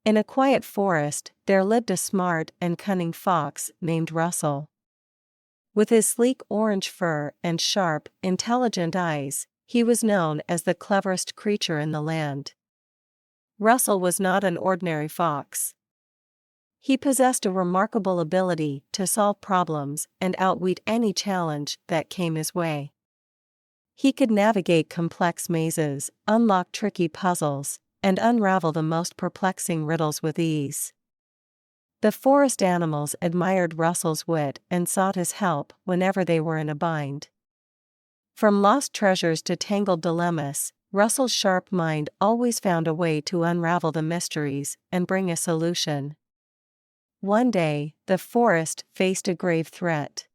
In a quiet forest, there lived a smart and cunning fox named Russell. With his sleek orange fur and sharp, intelligent eyes, he was known as the cleverest creature in the land. Russell was not an ordinary fox. He possessed a remarkable ability to solve problems and outwit any challenge that came his way. He could navigate complex mazes, unlock tricky puzzles, and unravel the most perplexing riddles with ease. The forest animals admired Russell's wit and sought his help whenever they were in a bind. From lost treasures to tangled dilemmas, Russell's sharp mind always found a way to unravel the mysteries and bring a solution. One day, the forest faced a grave threat.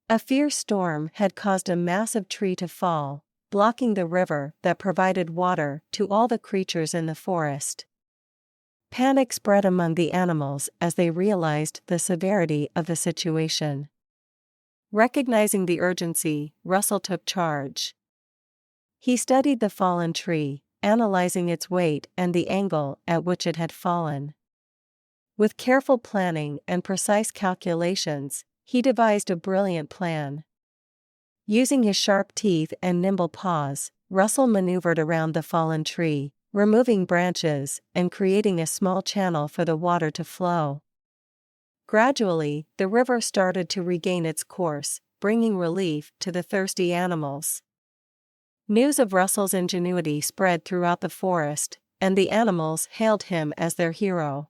A fierce storm had caused a massive tree to fall, blocking the river that provided water to all the creatures in the forest. Panic spread among the animals as they realized the severity of the situation. Recognizing the urgency, Russell took charge. He studied the fallen tree, analyzing its weight and the angle at which it had fallen. With careful planning and precise calculations, he devised a brilliant plan. Using his sharp teeth and nimble paws, Russell maneuvered around the fallen tree, removing branches and creating a small channel for the water to flow. Gradually, the river started to regain its course, bringing relief to the thirsty animals. News of Russell's ingenuity spread throughout the forest, and the animals hailed him as their hero.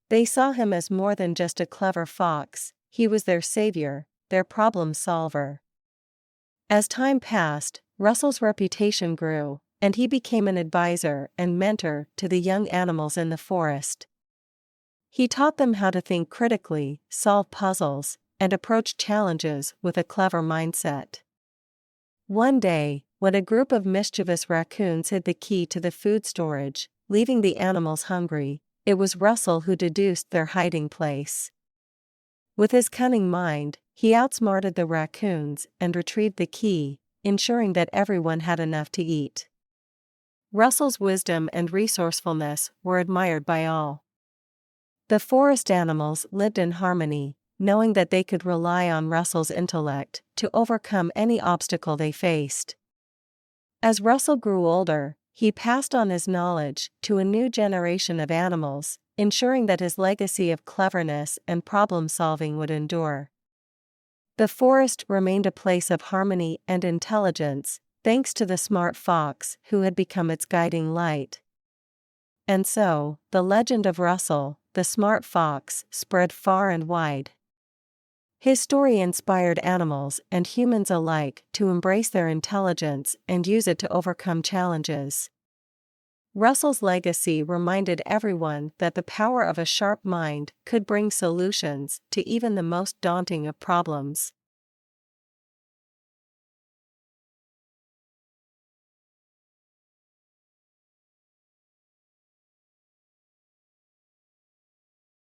They saw him as more than just a clever fox; he was their savior, their problem solver. As time passed, Russell's reputation grew, and he became an advisor and mentor to the young animals in the forest. He taught them how to think critically, solve puzzles, and approach challenges with a clever mindset. One day, when a group of mischievous raccoons hid the key to the food storage, leaving the animals hungry, it was Russell who deduced their hiding place. With his cunning mind, he outsmarted the raccoons and retrieved the key, ensuring that everyone had enough to eat. Russell's wisdom and resourcefulness were admired by all. The forest animals lived in harmony, knowing that they could rely on Russell's intellect to overcome any obstacle they faced. As Russell grew older, he passed on his knowledge to a new generation of animals, ensuring that his legacy of cleverness and problem-solving would endure. The forest remained a place of harmony and intelligence, thanks to the smart fox who had become its guiding light. And so, the legend of Russell, the smart fox, spread far and wide. His story inspired animals and humans alike to embrace their intelligence and use it to overcome challenges. Russell's legacy reminded everyone that the power of a sharp mind could bring solutions to even the most daunting of problems.